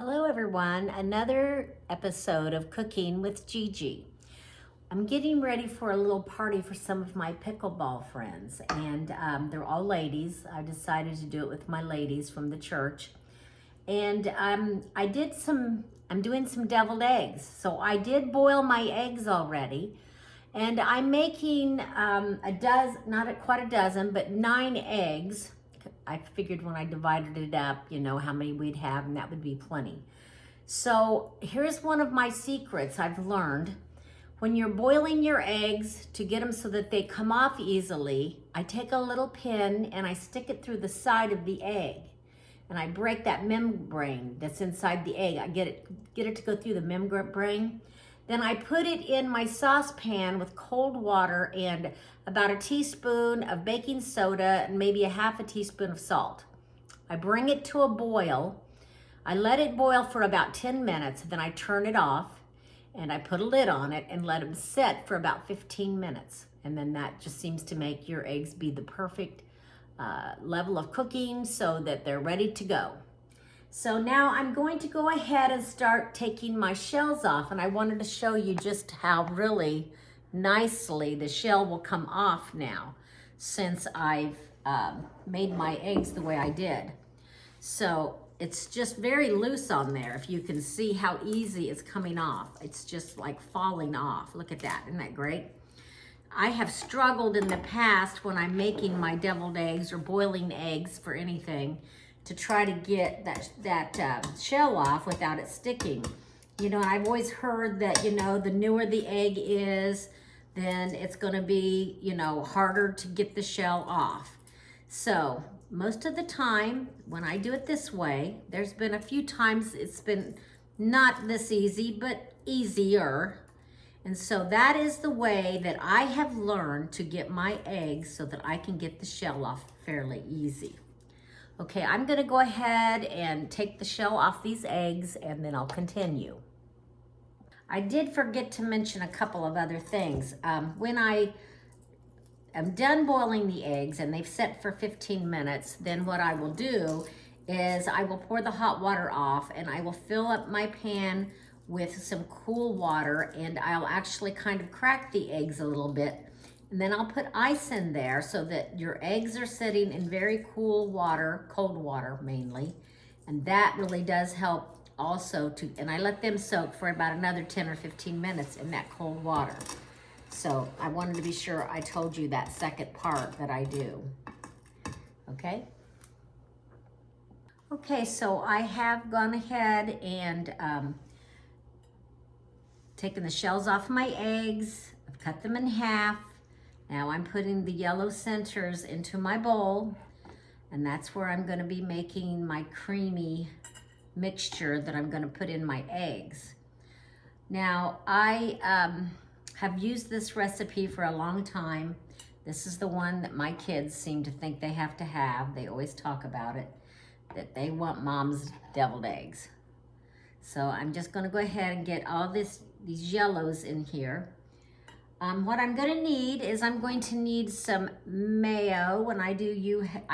Hello everyone, another episode of Cooking with Gigi. I'm getting ready for a little party for some of my pickleball friends, and they're all ladies. I decided to do it with my ladies from the church. And I'm doing some deviled eggs. So I did boil my eggs already, and I'm making a dozen, not quite a dozen, but 9 eggs. I figured when I divided it up, you know, how many we'd have, and that would be plenty. So here's one of my secrets I've learned. When you're boiling your eggs to get them so that they come off easily, I take a little pin and I stick it through the side of the egg. And I break that membrane that's inside the egg. I get it to go through the membrane. Then I put it in my saucepan with cold water and about a teaspoon of baking soda and maybe a half a teaspoon of salt. I bring it to a boil. I let it boil for about 10 minutes, then I turn it off and I put a lid on it and let them set for about 15 minutes. And then that just seems to make your eggs be the perfect level of cooking so that they're ready to go. So now I'm going to go ahead and start taking my shells off, and I wanted to show you just how really nicely the shell will come off now since I've made my eggs the way I did. So it's just very loose on there. If you can see how easy it's coming off, it's just like falling off. Look at that, isn't that great? I have struggled in the past when I'm making my deviled eggs or boiling eggs for anything to try to get that shell off without it sticking. You know, I've always heard that, you know, the newer the egg is, then it's gonna be, you know, harder to get the shell off. So most of the time when I do it this way, there's been a few times it's been not this easy, but easier. And so that is the way that I have learned to get my eggs so that I can get the shell off fairly easy. Okay, I'm gonna go ahead and take the shell off these eggs and then I'll continue. I did forget to mention a couple of other things. When I am done boiling the eggs and they've set for 15 minutes, then what I will do is I will pour the hot water off and I will fill up my pan with some cool water, and I'll actually kind of crack the eggs a little bit. And then I'll put ice in there so that your eggs are sitting in very cool water, cold water mainly. And that really does help also and I let them soak for about another 10 or 15 minutes in that cold water. So I wanted to be sure I told you that second part that I do. Okay? Okay, so I have gone ahead and taken the shells off my eggs. I've cut them in half. Now I'm putting the yellow centers into my bowl, and that's where I'm gonna be making my creamy mixture that I'm gonna put in my eggs. Now I have used this recipe for a long time. This is the one that my kids seem to think they have to have. They always talk about it, that they want mom's deviled eggs. So I'm just gonna go ahead and get all these yellows in here. What I'm gonna need is I'm going to need some mayo. When I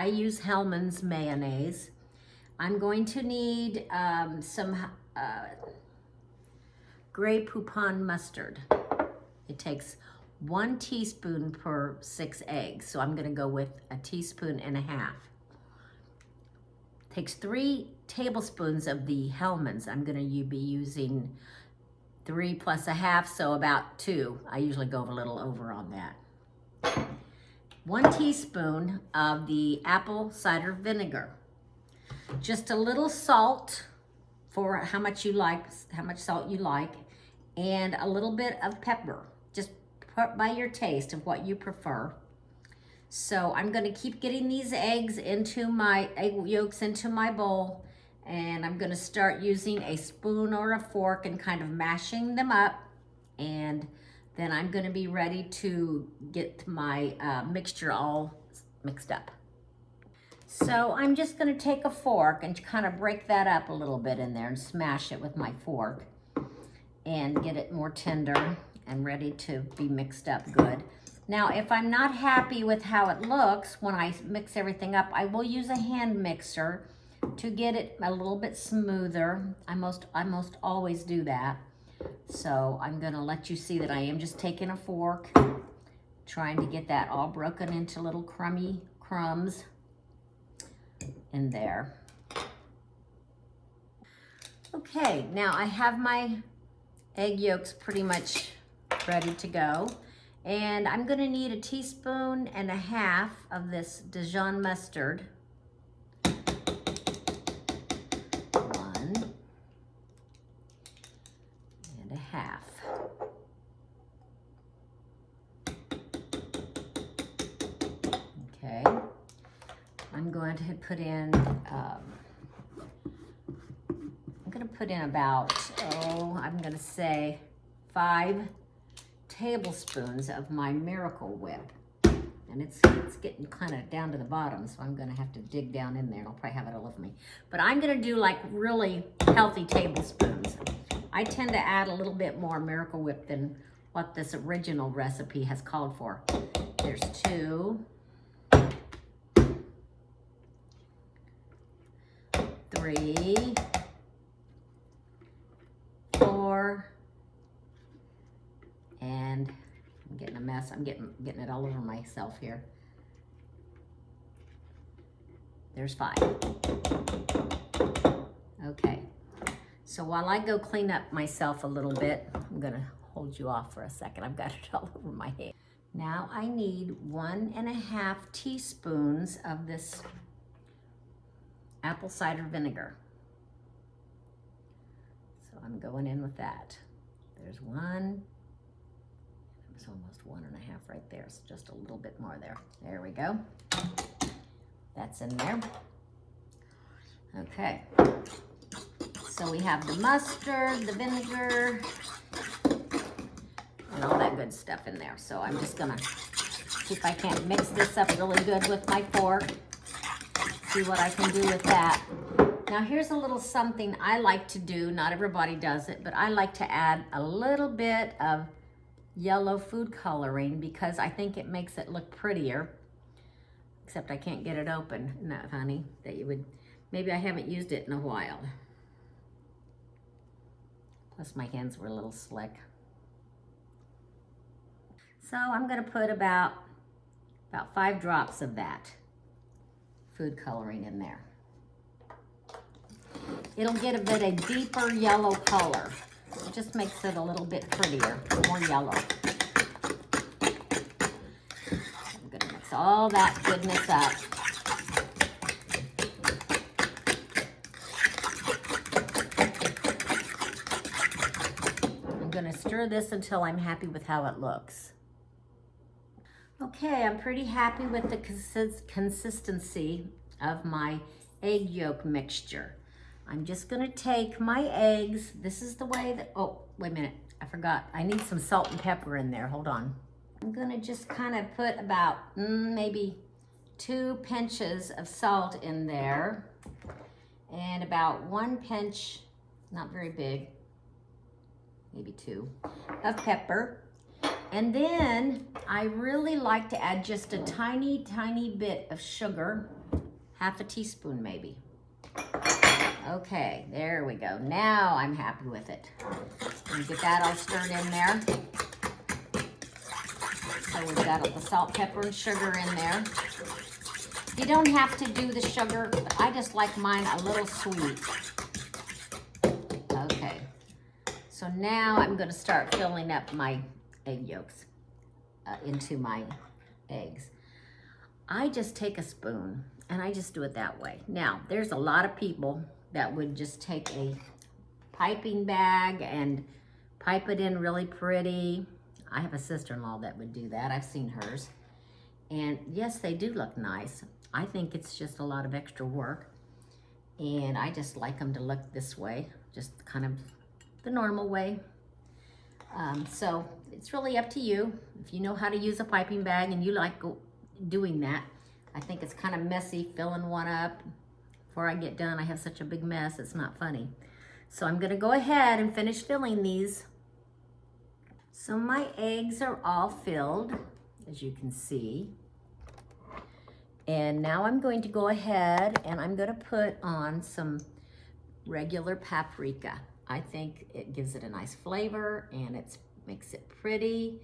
use Hellmann's mayonnaise. I'm going to need some Grey Poupon mustard. It takes 1 teaspoon per 6 eggs, so I'm gonna go with a teaspoon and a half. It takes 3 tablespoons of the Hellmann's. I'm gonna be using 3 plus a half, so about 2. I usually go a little over on that. 1 teaspoon of the apple cider vinegar. Just a little salt for how much salt you like, and a little bit of pepper. Just put by your taste of what you prefer. So I'm gonna keep getting these egg yolks into my bowl, and I'm gonna start using a spoon or a fork and kind of mashing them up, and then I'm gonna be ready to get my mixture all mixed up. So I'm just gonna take a fork and kind of break that up a little bit in there and smash it with my fork and get it more tender and ready to be mixed up good. Now, if I'm not happy with how it looks when I mix everything up, I will use a hand mixer to get it a little bit smoother. I most always do that. So I'm gonna let you see that I am just taking a fork, trying to get that all broken into little crummy crumbs in there. Okay, now I have my egg yolks pretty much ready to go. And I'm gonna need 1.5 teaspoons of this Dijon mustard. 1.5. Okay, I'm going to put in, about, I'm gonna say 5 tablespoons of my Miracle Whip. And it's getting kind of down to the bottom, so I'm gonna have to dig down in there, and I'll probably have it all over me. But I'm gonna do like really healthy tablespoons. I tend to add a little bit more Miracle Whip than what this original recipe has called for. There's 2, 3, 4, and I'm getting a mess. I'm getting it all over myself here. There's 5. Okay. So while I go clean up myself a little bit, I'm gonna hold you off for a second. I've got it all over my head. Now I need 1.5 teaspoons of this apple cider vinegar. So I'm going in with that. There's 1. It's almost 1.5 right there. So just a little bit more there. There we go. That's in there. Okay. So we have the mustard, the vinegar, and all that good stuff in there. So I'm just gonna see if I can't mix this up really good with my fork. See what I can do with that. Now here's a little something I like to do. Not everybody does it, but I like to add a little bit of yellow food coloring because I think it makes it look prettier. Except I can't get it open. Isn't that funny? That you would, maybe I haven't used it in a while. Plus my hands were a little slick. So I'm gonna put about 5 drops of that food coloring in there. It'll get a bit of deeper yellow color. It just makes it a little bit prettier, more yellow. I'm gonna mix all that goodness up. I'm gonna stir this until I'm happy with how it looks. Okay, I'm pretty happy with the consistency of my egg yolk mixture. I'm just gonna take my eggs. This is the way that, oh, wait a minute, I forgot. I need some salt and pepper in there, hold on. I'm gonna just kind of put about maybe 2 pinches of salt in there and about 1 pinch, not very big, maybe 2, of pepper. And then I really like to add just a tiny, tiny bit of sugar, 1/2 teaspoon maybe. Okay, there we go. Now I'm happy with it. And get that all stirred in there. So we've got the salt, pepper, and sugar in there. You don't have to do the sugar, but I just like mine a little sweet. Okay, so now I'm gonna start filling up my egg yolks into my eggs. I just take a spoon and I just do it that way. Now, there's a lot of people that would just take a piping bag and pipe it in really pretty. I have a sister-in-law that would do that. I've seen hers. And yes, they do look nice. I think it's just a lot of extra work. And I just like them to look this way, just kind of the normal way. So it's really up to you. If you know how to use a piping bag and you like doing that, I think it's kind of messy filling one up. Before I get done, I have such a big mess, it's not funny. So I'm gonna go ahead and finish filling these. So my eggs are all filled, as you can see. And now I'm going to go ahead and I'm going to put on some regular paprika. I think it gives it a nice flavor and it makes it pretty.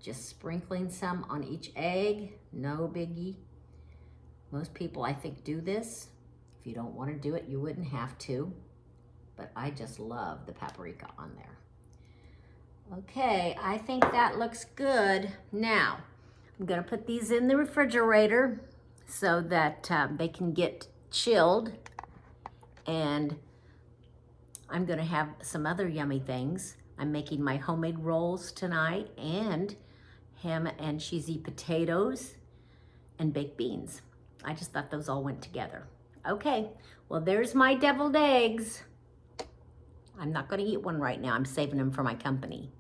Just sprinkling some on each egg, no biggie. Most people, I think, do this. If you don't want to do it, you wouldn't have to. But I just love the paprika on there. Okay, I think that looks good. Now, I'm gonna put these in the refrigerator so that they can get chilled. And I'm gonna have some other yummy things. I'm making my homemade rolls tonight and ham and cheesy potatoes and baked beans. I just thought those all went together. Okay, well there's my deviled eggs. I'm not gonna eat one right now. I'm saving them for my company.